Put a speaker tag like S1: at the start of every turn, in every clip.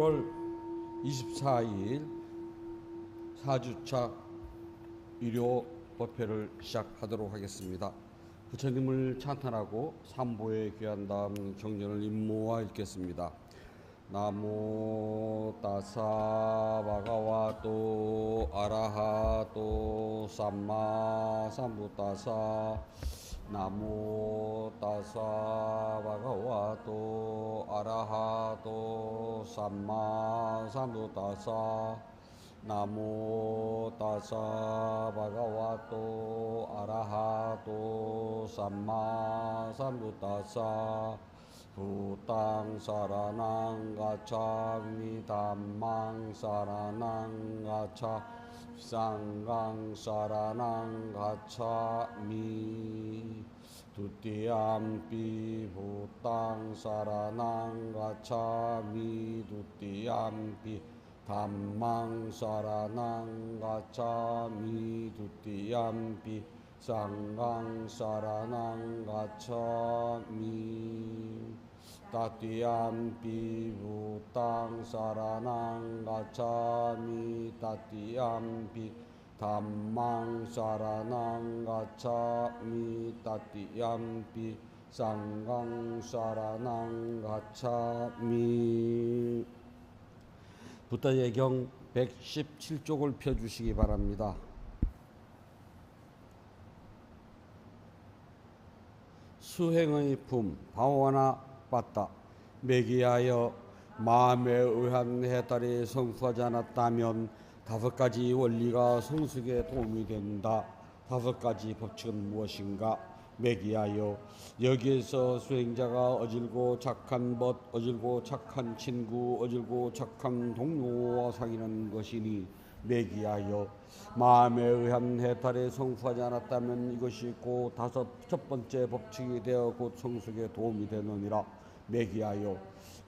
S1: 8월 24일 4주차 일요 법회를 시작하도록 하겠습니다. 부처님을 찬탄하고 삼보에 귀한 다음 경전을 임모와 읽겠습니다. 나모 따사 바가와또 아라하또 삼마 삼부따사 나모 따사 바가와또 아라하또 삼마 삼부따사 나모 따사 바가와또 아라하또 삼마 삼부따사 부땅 사라낭 가차미 담망 사라낭 가차 쌍강 사라낭 가차미 두띠암피 부땅 사라낭 가차미 두띠암피 담망 사라낭 가차미 두띠암피 쌍강 사라낭 가차미 따띠암피 부땅 사라낭 가차미 따띠암피 담망 사라낭 가차미 따띠암피 쌍강 사라낭 가차미. 부다예경 117쪽을 펴주시기 바랍니다. 수행의 품 방화나 빠따 매기하여 마음에 의한 해탈이 성수하지 않았다면 5가지 원리가 성숙에 도움이 된다. 5가지 법칙은 무엇인가? 매기하여 여기에서 수행자가 어질고 착한 벗, 어질고 착한 친구, 어질고 착한 동료와 사귀는 것이니 매기하여 마음에 의한 해탈에 성수하지 않았다면 이것이 곧 첫 번째 법칙이 되어 곧 성숙에 도움이 되느니라. 매기하여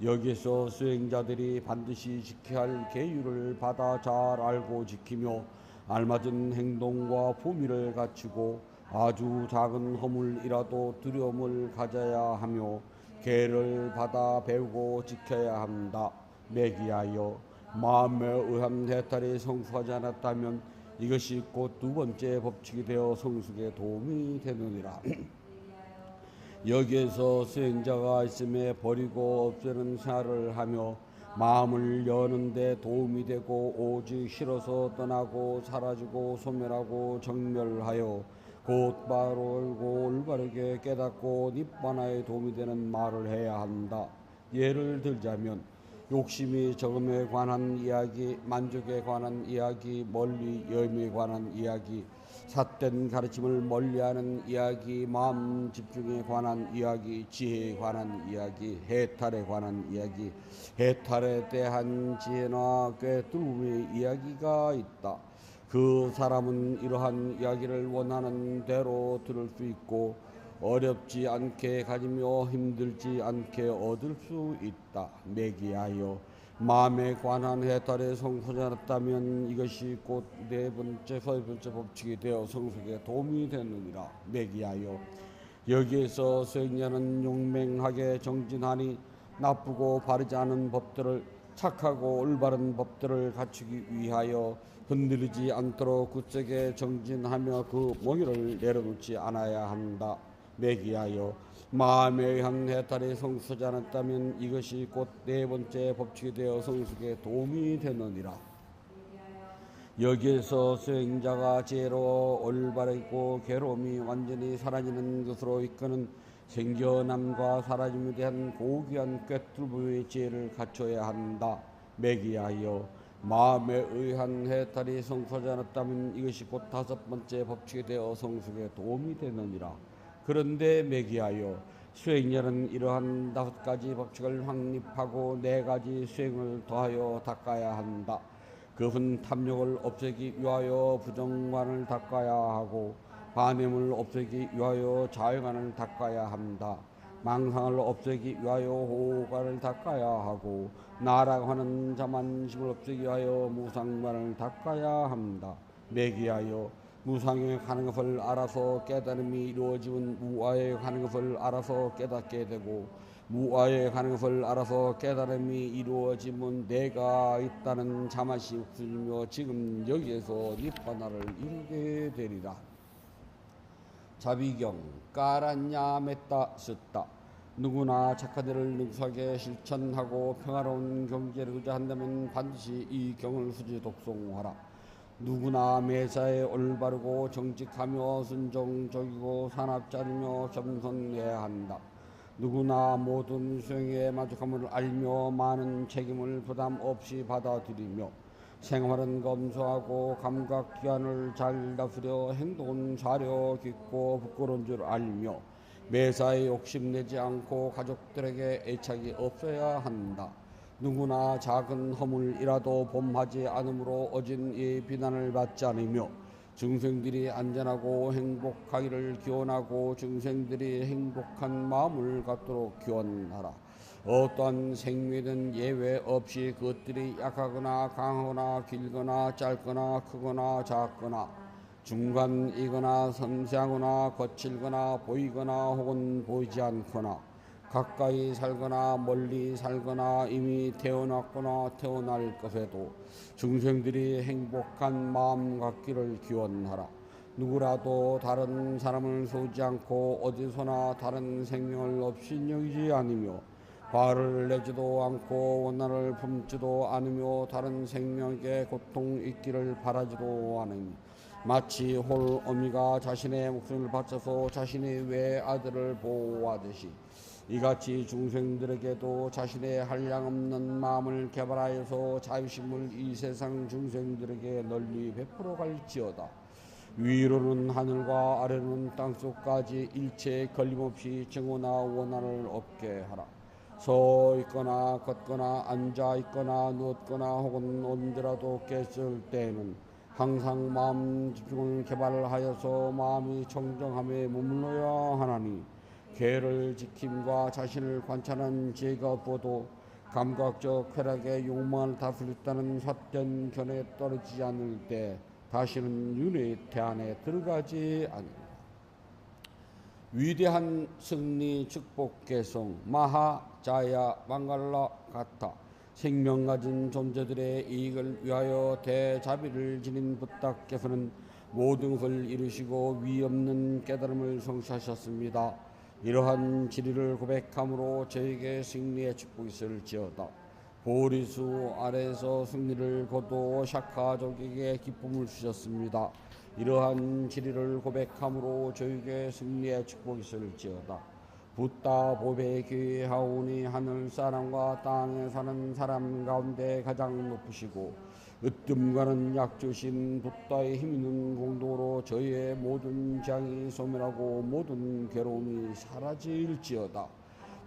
S1: 여기서 수행자들이 반드시 지켜야 할 계율을 받아 잘 알고 지키며 알맞은 행동과 품위를 갖추고 아주 작은 허물이라도 두려움을 가져야 하며 계를 받아 배우고 지켜야 한다. 매기하여 마음에 의한 해탈이 성숙하지 않았다면 이것이 곧 2번째 법칙이 되어 성숙에 도움이 되느니라. 여기에서 수행자가 있음에 버리고 없애는 생활을 하며 마음을 여는 데 도움이 되고 오직 싫어서 떠나고 사라지고 소멸하고 정멸하여 곧바로 올바르게 깨닫고 니bbāna에 도움이 되는 말을 해야 한다. 예를 들자면 욕심이 적음에 관한 이야기, 만족에 관한 이야기, 멀리 여임에 관한 이야기, 삿된 가르침을 멀리하는 이야기, 마음 집중에 관한 이야기, 지혜에 관한 이야기, 해탈에 관한 이야기, 해탈에 대한 지혜나 꿰뚫음의 이야기가 있다. 그 사람은 이러한 이야기를 원하는 대로 들을 수 있고 어렵지 않게 가지며 힘들지 않게 얻을 수 있다. 매기하여 마음에 관한 해탈에 성숙하지 않았다면 이것이 곧 4번째 법칙이 되어 성숙에 도움이 되느니라. 매기하여 여기에서 수행자는 용맹하게 정진하니 나쁘고 바르지 않은 법들을 착하고 올바른 법들을 갖추기 위하여 흔들리지 않도록 굳세게 정진하며 그 몽유를 내려놓지 않아야 한다. 매기하여 마음에 의한 해탈이 성숙하지 않았다면 이것이 곧 4번째 법칙이 되어 성숙에 도움이 되느니라. 여기에서 수행자가 지혜로워 올바르고 괴로움이 완전히 사라지는 것으로 이끄는 생겨남과 사라짐에 대한 고귀한 꿰뚫음의 지혜를 갖춰야 한다. 매기하여 마음에 의한 해탈이 성숙하지 않았다면 이것이 곧 5번째 법칙이 되어 성숙에 도움이 되느니라. 그런데 매기하여 수행자는 이러한 5가지 법칙을 확립하고 4가지 수행을 더하여 닦아야 한다. 그것은 탐욕을 없애기 위하여 부정관을 닦아야 하고 반эм을 없애기 위하여 자유관을 닦아야 한다. 망상을 없애기 위하여 호관을 닦아야 하고 나라고 하는 자만심을 없애기 위하여 무상관을 닦아야 한다. 매기하여 무상에 가는 것을 알아서 깨달음이 이루어지면 무아에 가는 것을 알아서 깨닫게 되고 무아에 가는 것을 알아서 깨달음이 이루어지면 내가 있다는 자맛이 없으며 지금 여기에서 니파나를 이루게 되리라. 자비경 까란냐 맺다 썼다. 누구나 착한 일을 능숙하게 실천하고 평화로운 경제를 의지한다면 반드시 이 경을 수지 독송하라. 누구나 매사에 올바르고 정직하며 순종적이고 산합자이며 겸손해야 한다. 누구나 모든 수행에 만족함을 알며 많은 책임을 부담 없이 받아들이며 생활은 검소하고 감각 기한을 잘 다스려 행동은 사려 깊고 부끄러운 줄 알며 매사에 욕심내지 않고 가족들에게 애착이 없어야 한다. 누구나 작은 허물이라도 범하지 않으므로 어진 이 비난을 받지 않으며 중생들이 안전하고 행복하기를 기원하고 중생들이 행복한 마음을 갖도록 기원하라. 어떠한 생명이든 예외 없이 그것들이 약하거나 강하거나 길거나 짧거나 크거나 작거나 중간이거나 섬세하거나 거칠거나 보이거나 혹은 보이지 않거나 가까이 살거나 멀리 살거나 이미 태어났거나 태어날 것에도 중생들이 행복한 마음 갖기를 기원하라. 누구라도 다른 사람을 쏘지 않고 어디서나 다른 생명을 없이 여기지 않으며 화를 내지도 않고 원한을 품지도 않으며 다른 생명에게 고통 있기를 바라지도 않으니 마치 홀어미가 자신의 목숨을 바쳐서 자신의 외아들을 보호하듯이 이같이 중생들에게도 자신의 한량없는 마음을 개발하여서 자유심을 이 세상 중생들에게 널리 베풀어 갈지어다. 위로는 하늘과 아래는 땅속까지 일체에 걸림없이 증오나 원한을 없게 하라. 서 있거나 걷거나 앉아 있거나 누웠거나 혹은 언제라도 깼을 때에는 항상 마음 집중을 개발하여서 마음이 청정함에 머물러야 하나니 계를 지킴과 자신을 관찰하는 지혜가 없어도 감각적 쾌락의 욕망을 다스렸다는 삿된 견에 떨어지지 않을 때 다시는 윤회의 태안에 들어가지 않는다. 위대한 승리 축복 개성 마하자야 망갈라 가타 생명 가진 존재들의 이익을 위하여 대자비를 지닌 부탁께서는 모든 것을 이루시고 위없는 깨달음을 성취하셨습니다. 이러한 진리를 고백함으로 저에게 승리의 축복이 있을지어다. 보리수 아래에서 승리를 거두어 샤카족에게 기쁨을 주셨습니다. 이러한 진리를 고백함으로 저에게 승리의 축복이 있을지어다. 붓다 보배 기하오니 하늘 사람과 땅에 사는 사람 가운데 가장 높으시고 으뜸과는 약주신 붓다의 힘 있는 공동으로 저희의 모든 장이 소멸하고 모든 괴로움이 사라질지어다.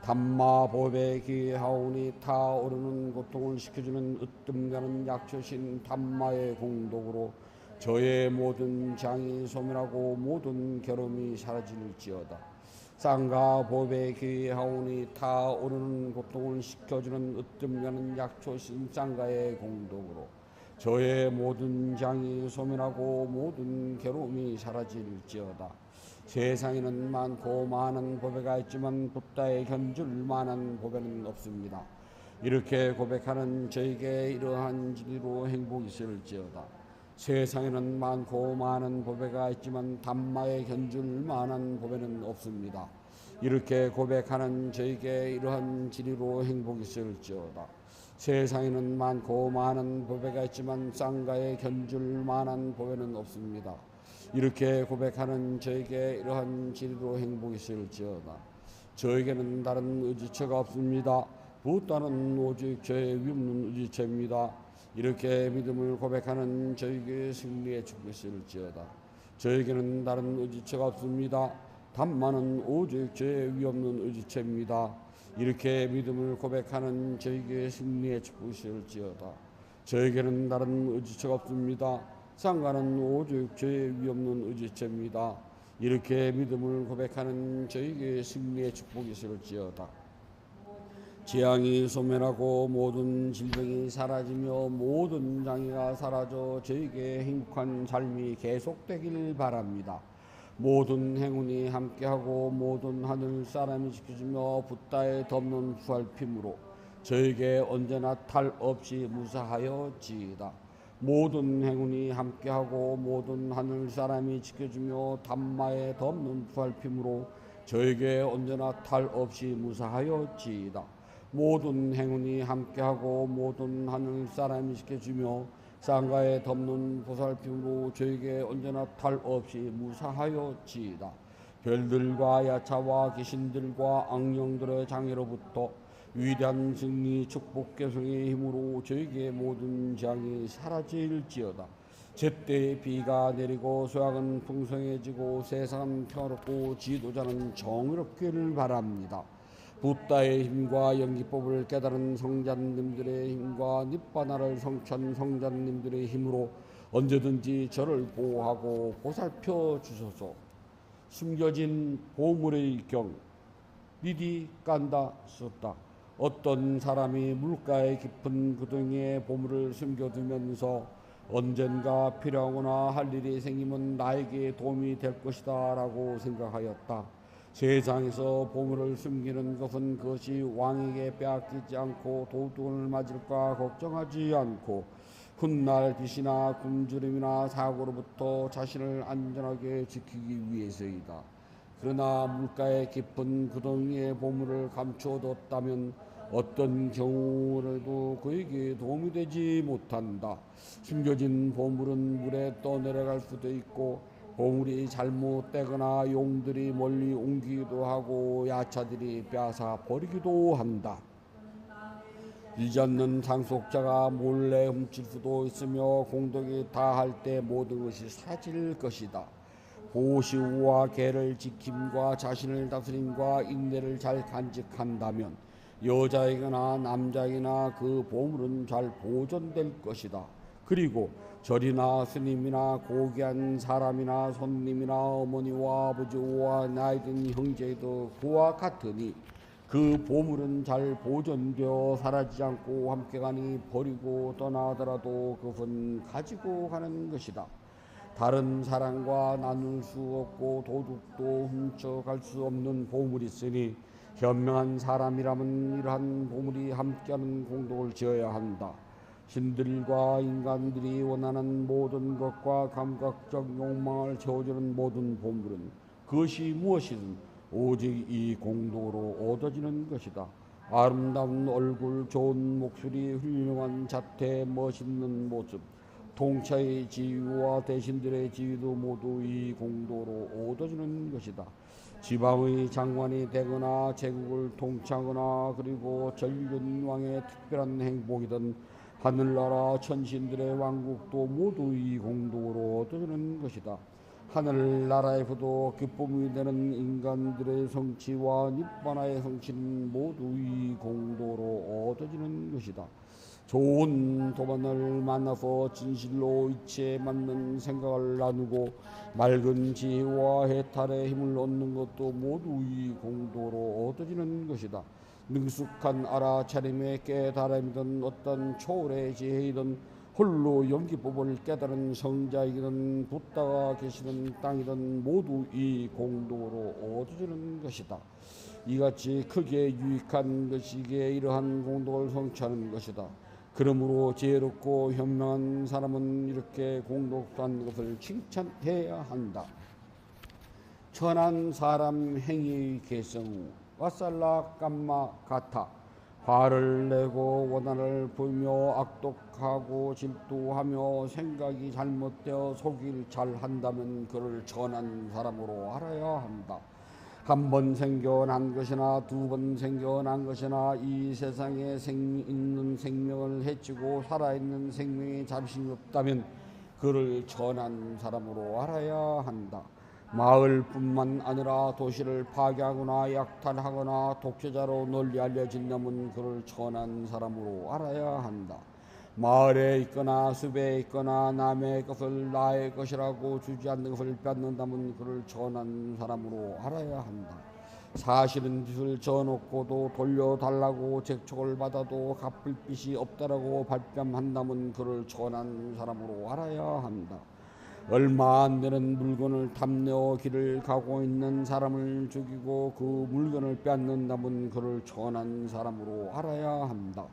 S1: 담마 보배 기하오니 타오르는 고통을 식혀주는 으뜸과는 약주신 담마의 공덕으로 저의 모든 장이 소멸하고 모든 괴로움이 사라질지어다. 쌍가 보배 기하오니 타오르는 고통을 식혀주는 으뜸과는 약초신 쌍가의 공덕으로 저의 모든 장이 소멸하고 모든 괴로움이 사라질지어다. 세상에는 많고 많은 보배가 있지만 붓다에 견줄 만한 보배는 없습니다. 이렇게 고백하는 저에게 이러한 진리로 행복이 있을지어다. 세상에는 많고 많은 보배가 있지만 담마에 견줄 만한 보배는 없습니다. 이렇게 고백하는 저에게 이러한 진리로 행복이 있을지어다. 세상에는 많고 많은 보배가 있지만 쌍가에 견줄 만한 보배는 없습니다. 이렇게 고백하는 저에게 이러한 진리로 행복이 있을지어다. 저에게는 다른 의지처가 없습니다. 붓다는 오직 저의 위없는 의지처입니다. 이렇게 믿음을 고백하는 저에게 승리의 축복이 있을지어다. 저에게는 다른 의지처가 없습니다. 담마는 오직 저의 위없는 의지처입니다. 이렇게 믿음을 고백하는 저에게 승리의 축복이 있을지어다. 저에게는 다른 의지처가 없습니다. 쌍가는 오직 저의 위없는 의지처입니다. 이렇게 믿음을 고백하는 저에게 승리의 축복이 있을지어다. 재앙이 소멸하고 모든 질병이 사라지며 모든 장애가 사라져 저에게 행복한 삶이 계속되길 바랍니다. 모든 행운이 함께하고 모든 하늘 사람이 지켜주며 붓다에 덮는 부활핌으로 저에게 언제나 탈 없이 무사하여지이다. 모든 행운이 함께하고 모든 하늘 사람이 지켜주며 담마에 덮는 부활핌으로 저에게 언제나 탈 없이 무사하여지이다. 모든 행운이 함께하고 모든 하늘 사람이 지켜주며 쌍가에 덮는 보살핌으로 저에게 언제나 탈 없이 무사하여지이다. 별들과 야차와 귀신들과 악령들의 장애로부터 위대한 승리 축복 개성의 힘으로 저에게 모든 재앙이 사라질지어다. 제때 비가 내리고 소약은 풍성해지고 세상은 평화롭고 지도자는 정의롭기를 바랍니다. 붓다의 힘과 연기법을 깨달은 성자님들의 힘과 닛바나를 성취한 성자님들의 힘으로 언제든지 저를 보호하고 보살펴 주소서. 숨겨진 보물의 경 리디 깐다 썼다. 어떤 사람이 물가의 깊은 구덩이에 보물을 숨겨두면서 언젠가 필요하거나 할 일이 생기면 나에게 도움이 될 것이다 라고 생각하였다. 세상에서 보물을 숨기는 것은 그것이 왕에게 빼앗기지 않고 도둑을 맞을까 걱정하지 않고 훗날 빛이나 굶주림이나 사고로부터 자신을 안전하게 지키기 위해서이다. 그러나 물가의 깊은 구덩이에 보물을 감춰뒀다면 어떤 경우라도 그에게 도움이 되지 못한다. 숨겨진 보물은 물에 떠내려갈 수도 있고 보물이 잘못되거나 용들이 멀리 옮기기도 하고 야차들이 빼앗아 버리기도 한다. 잊지 않는 상속자가 몰래 훔칠 수도 있으며 공덕이 다할 때 모든 것이 사라질 것이다. 보시우와 개를 지킴과 자신을 다스림과 인내를 잘 간직한다면 여자에게나 남자에게나 그 보물은 잘 보존될 것이다. 그리고 절이나 스님이나 고귀한 사람이나 손님이나 어머니와 아버지와 나이든 형제도 그와 같으니 그 보물은 잘 보존되어 사라지지 않고 함께 가니 버리고 떠나더라도 그것은 가지고 가는 것이다. 다른 사람과 나눌 수 없고 도둑도 훔쳐갈 수 없는 보물이 있으니 현명한 사람이라면 이러한 보물이 함께하는 공덕을 지어야 한다. 신들과 인간들이 원하는 모든 것과 감각적 욕망을 채워주는 모든 보물은 그것이 무엇이든 오직 이 공덕으로 얻어지는 것이다. 아름다운 얼굴, 좋은 목소리, 훌륭한 자태, 멋있는 모습, 통차의 지위와 대신들의 지위도 모두 이 공덕으로 얻어지는 것이다. 지방의 장관이 되거나 제국을 통치하거나 그리고 전륜왕의 특별한 행복이든 하늘나라 천신들의 왕국도 모두 이 공덕으로 얻어지는 것이다. 하늘나라에서도 기쁨이 되는 인간들의 성취와 닛바나의 성취는 모두 이 공덕으로 얻어지는 것이다. 좋은 도반을 만나서 진실로 이치에 맞는 생각을 나누고 맑은 지혜와 해탈의 힘을 얻는 것도 모두 이 공덕으로 얻어지는 것이다. 능숙한 알아차림의 깨달음이든 어떤 초월의 지혜이든 홀로 연기법을 깨달은 성자이든 붓다가 계시는 땅이든 모두 이 공덕으로 얻어지는 것이다. 이같이 크게 유익한 것이기에 이러한 공덕을 성취하는 것이다. 그러므로 지혜롭고 현명한 사람은 이렇게 공덕한 것을 칭찬해야 한다. 천한 사람 행위의 개성 와살라 깜마 가타 화를 내고 원한을 보이며 악독하고 질투하며 생각이 잘못되어 속일 잘한다면 그를 천한 사람으로 알아야 한다. 한 번 생겨난 것이나 두 번 생겨난 것이나 이 세상에 있는 생명을 해치고 살아있는 생명에 자비심이 없다면 그를 천한 사람으로 알아야 한다. 마을뿐만 아니라 도시를 파괴하거나 약탈하거나 독재자로 널리 알려진다면 그를 천한 사람으로 알아야 한다. 마을에 있거나 숲에 있거나 남의 것을 나의 것이라고 주지 않는 것을 뺏는다면 그를 천한 사람으로 알아야 한다. 사실은 빚을 져놓고도 돌려달라고 재촉을 받아도 갚을 빚이 없다라고 발뺌한다면 그를 천한 사람으로 알아야 한다. 얼마 안 되는 물건을 탐내어 길을 가고 있는 사람을 죽이고 그 물건을 빼앗는다면 그를 천한 사람으로 알아야 한다.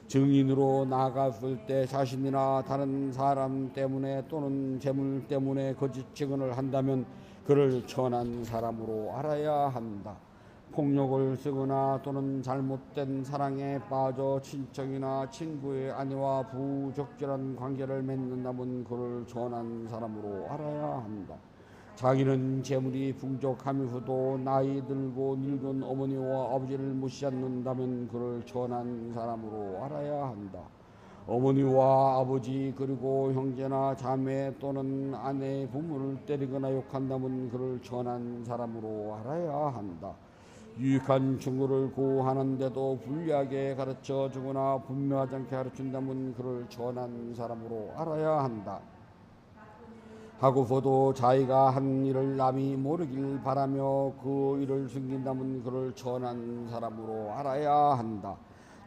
S1: 증인으로 나갔을 때 자신이나 다른 사람 때문에 또는 재물 때문에 거짓 증언을 한다면 그를 천한 사람으로 알아야 한다. 폭력을 쓰거나 또는 잘못된 사랑에 빠져 친척이나 친구의 아내와 부적절한 관계를 맺는다면 그를 천한 사람으로 알아야 한다. 자기는 재물이 풍족하면서도 나이 들고 늙은 어머니와 아버지를 모시지 않는다면 그를 천한 사람으로 알아야 한다. 어머니와 아버지 그리고 형제나 자매 또는 아내의 부모를 때리거나 욕한다면 그를 천한 사람으로 알아야 한다. 유익한 증거를 구하는데도 불리하게 가르쳐 주거나 분명하지 않게 가르친다면 그를 천한 사람으로 알아야 한다. 하고서도 자기가 한 일을 남이 모르길 바라며 그 일을 숨긴다면 그를 천한 사람으로 알아야 한다.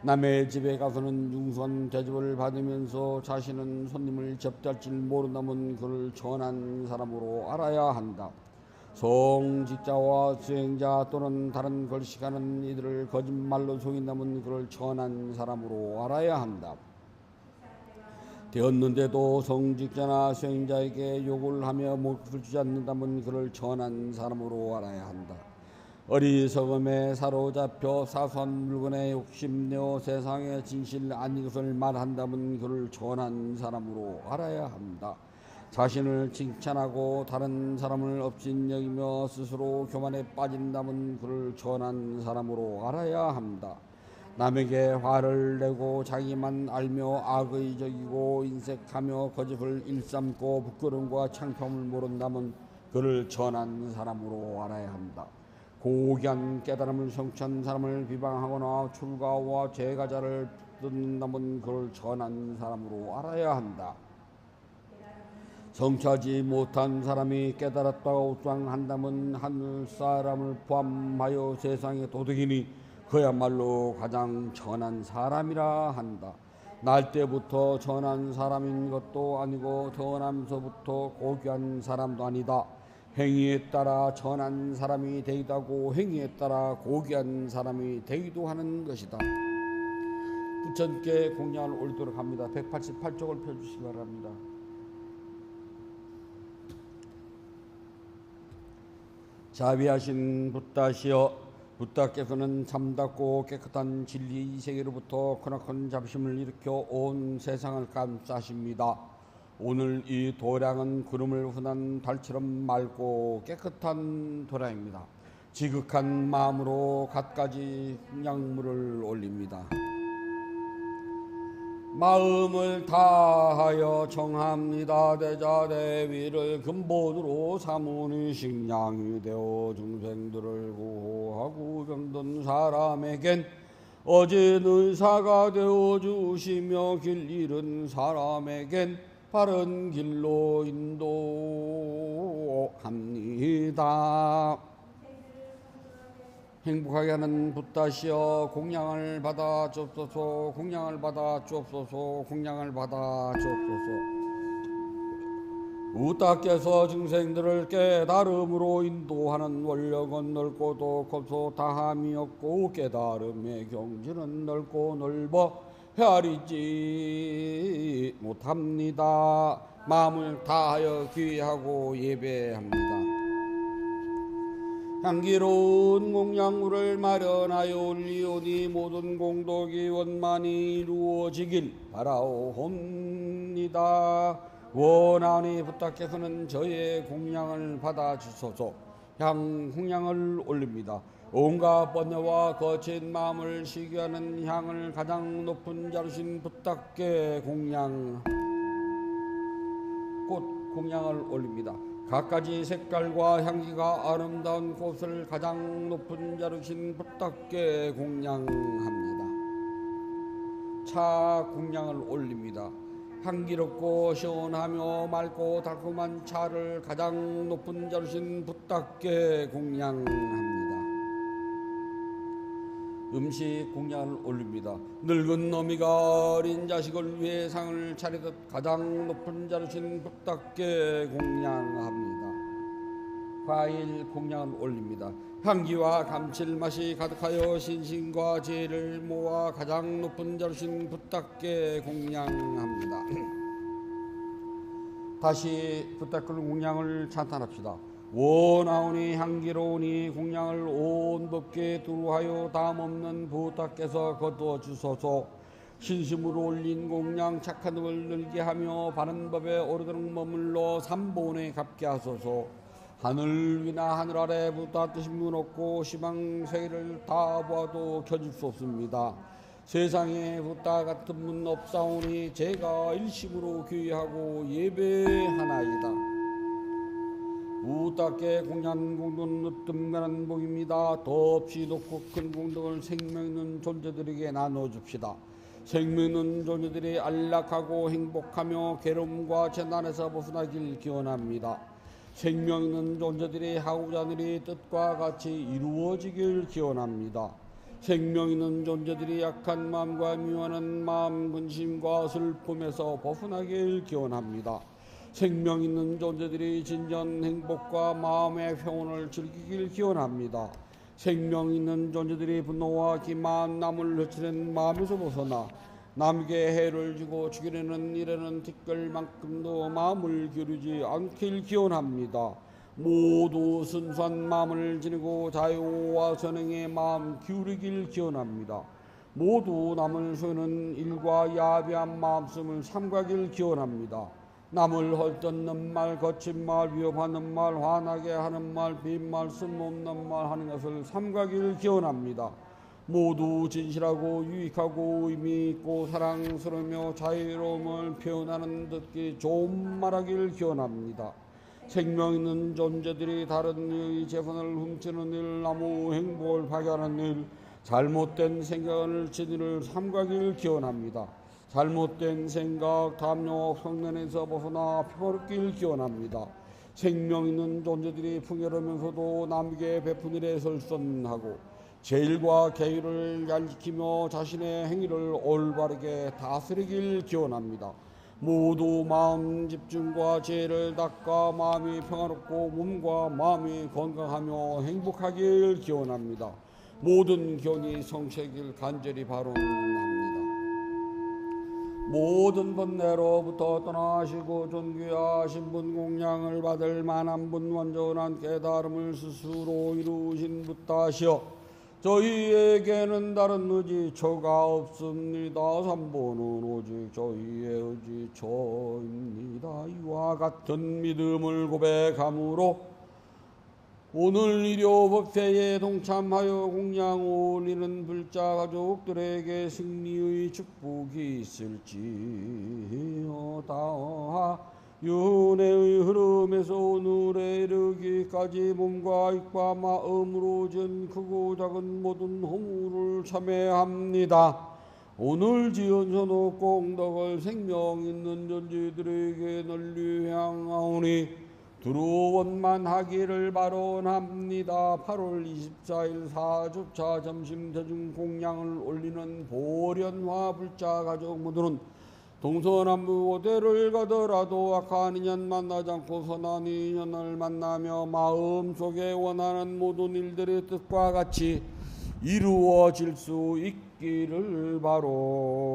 S1: 남의 집에 가서는 융선 대접을 받으면서 자신은 손님을 접대할 줄 모른다면 그를 천한 사람으로 알아야 한다. 성직자와 수행자 또는 다른 걸식하는 이들을 거짓말로 속인다면 그를 천한 사람으로 알아야 한다. 되었는데도 성직자나 수행자에게 욕을 하며 몫을 주지 않는다면 그를 천한 사람으로 알아야 한다. 어리석음에 사로잡혀 사소한 물건에 욕심내어 세상의 진실 아닌 것을 말한다면 그를 천한 사람으로 알아야 한다. 자신을 칭찬하고 다른 사람을 업신여기며 스스로 교만에 빠진다면 그를 천한 사람으로 알아야 한다. 남에게 화를 내고 자기만 알며 악의적이고 인색하며 거짓을 일삼고 부끄러움과 창피함을 모른다면 그를 천한 사람으로 알아야 한다. 고귀한 깨달음을 성취한 사람을 비방하거나 출가와 제가자를 듣는다면 그를 천한 사람으로 알아야 한다. 성취하지 못한 사람이 깨달았다고 주장한다면 하늘 사람을 포함하여 세상의 도덕이니 그야말로 가장 천한 사람이라 한다. 날 때부터 천한 사람인 것도 아니고 태어나면서부터 고귀한 사람도 아니다. 행위에 따라 천한 사람이 되기도 하고 행위에 따라 고귀한 사람이 되기도 하는 것이다. 부처님께 공양을 올리도록 합니다. 188쪽을 펴주시기 바랍니다. 자비하신 붓다시여, 붓다께서는 참답고 깨끗한 진리 이 세계로부터 크나큰 잡심을 일으켜 온 세상을 감싸십니다. 오늘 이 도량은 구름을 흔한 달처럼 맑고 깨끗한 도량입니다. 지극한 마음으로 갖가지 약물을 올립니다. 마음을 다하여 청합니다. 대자대위를 근본으로 삼으니 식량이 되어 중생들을 구호하고 병든 사람에겐 어진 의사가 되어 주시며 길 잃은 사람에겐 바른 길로 인도합니다. 행복하게 하는 붓다시여, 공양을 받아 주옵소서. 공양을 받아 주옵소서. 공양을 받아 주옵소서. 붓다께서 중생들을 깨달음으로 인도하는 원력은 넓고도 곱소 다함이 없고 깨달음의 경지는 넓고 넓어 헤아리지 못합니다. 마음을 다하여 귀하고 예배합니다. 향기로운 공양물을 마련하여 올리오니 모든 공덕이 원만히 이루어지길 바라옵니다. 원하오니 붓다께서는 저의 공양을 받아주소서. 공양을 올립니다. 온갖 번뇌와 거친 마음을 시기하는 향을 가장 높은 자르신 붓다께 꽃 공양을 올립니다. 갖가지 색깔과 향기가 아름다운 꽃을 가장 높은 자르신 붓다께 공양합니다. 차 공양을 올립니다. 향기롭고 시원하며 맑고 달콤한 차를 가장 높은 자르신 붓다께 공양합니다. 음식 공양을 올립니다. 늙은 어미가 어린 자식을 위해 상을 차리듯 가장 높은 자르신 복답게 공양합니다. 과일 공양을 올립니다. 향기와 감칠맛이 가득하여 신신과 죄를 모아 가장 높은 자르신 붓답게 공양합니다. 다시 붓닦을 공양을 찬탄합시다. 원하오니 향기로우니 공양을 온 법께 두루하여 담없는 부탁께서 거두어 주소서. 신심으로 올린 공양 착한 을 늘게 하며 바른 법에 오르도록 머물러 삼본에 갚게 하소서. 하늘 위나 하늘 아래 부다 뜨신 분 없고 시방 세계를 다 보아도 켜질 수 없습니다. 세상에 부다 같은 분 없사오니 제가 일심으로 귀하고 예배하나이다. 우답게 공양 공덕은 으뜸가는 복입니다. 더없이 높고 큰 공덕을 생명 있는 존재들에게 나눠줍시다. 생명 있는 존재들이 안락하고 행복하며 괴로움과 재난에서 벗어나길 기원합니다. 생명 있는 존재들이 하고자 하는 일이 뜻과 같이 이루어지길 기원합니다. 생명 있는 존재들이 약한 마음과 미워하는 마음, 근심과 슬픔에서 벗어나길 기원합니다. 생명 있는 존재들이 진전 행복과 마음의 평온을 즐기길 기원합니다. 생명 있는 존재들이 분노와 기만, 남을 해치는 마음에서 벗어나 남에게 해를 주고 죽이려는 일에는 티끌만큼도 마음을 기울이지 않길 기원합니다. 모두 순수한 마음을 지니고 자유와 선행에 마음 기울이길 기원합니다. 모두 남을 속이는 일과 야비한 마음씀을 삼가길 기원합니다. 남을 헐뜯는 말, 거친 말, 위협하는 말, 화나게 하는 말, 빈말, 쓸모없는 말 하는 것을 삼가길 기원합니다. 모두 진실하고 유익하고 의미있고 사랑스러우며 자유로움을 표현하는 듣기 좋은 말하길 기원합니다. 생명 있는 존재들이 다른 이의 재산을 훔치는 일, 나무 행복을 파괴하는 일, 잘못된 생각을 진리를 삼가길 기원합니다. 잘못된 생각, 탐욕, 성난에서 벗어나 평화롭길 기원합니다. 생명 있는 존재들이 풍요로우면서도 남에게 베푼 일에 설선하고 제일과 계율을 잘 지키며 자신의 행위를 올바르게 다스리길 기원합니다. 모두 마음 집중과 죄를 닦아 마음이 평화롭고 몸과 마음이 건강하며 행복하길 기원합니다. 모든 견이 성취하길 간절히 바랍니다. 모든 번뇌로부터 떠나시고 존귀하신 분 공양을 받을 만한 분 완전한 깨달음을 스스로 이루신 붓다시여 저희에게는 다른 의지처가 없습니다. 삼보는 오직 저희의 의지처입니다. 이와 같은 믿음을 고백함으로 오늘 일요 법회에 동참하여 공양 올리는 불자 가족들에게 승리의 축복이 있을지어다. 윤회의 흐름에서 오늘에 이르기까지 몸과 입과 마음으로 지은 크고 작은 모든 허물을 참회합니다. 오늘 지은 선옥 공덕을 생명 있는 존재들에게 널리 향하오니 두루원만하기를 발언합니다. 8월 24일 4주차 점심 대중 공양을 올리는 보련화 불자 가족 모두는 동서남북 어디를 가더라도 악한 인연 만나지 않고 선한 인연을 만나며 마음속에 원하는 모든 일들의 뜻과 같이 이루어질 수 있기를 바론합니다.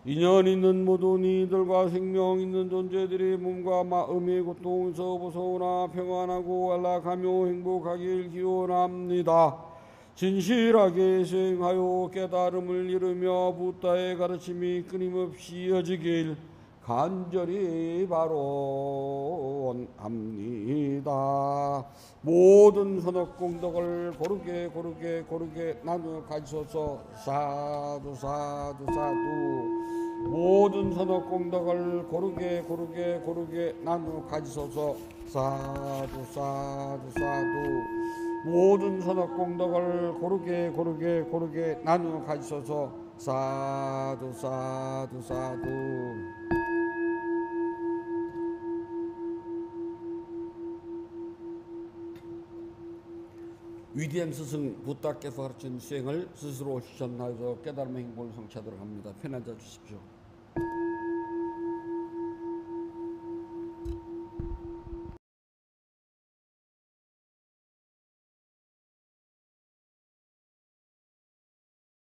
S1: 인연 있는 모든 이들과 생명 있는 존재들이 몸과 마음의 고통에서 벗어나 평안하고 안락하며 행복하길 기원합니다. 진실하게 수행하여 깨달음을 이루며 부다의 가르침이 끊임없이 이어지길 간절히 바론합니다. 모든 선악 공덕을 고르게 나누어 가지소서. 사두 사두 사두. 모든 선악 공덕을 고르게 나누어 가지소서. 사두 사두 사두. 모든 선악 공덕을 고르게 나누어 가지소서. 사두 사두 사두. 위대한 스승 부다께서 가르친 수행을 스스로 실천하여서 깨달음의 행복을 성취하도록 합니다. 편히 앉아 주십시오.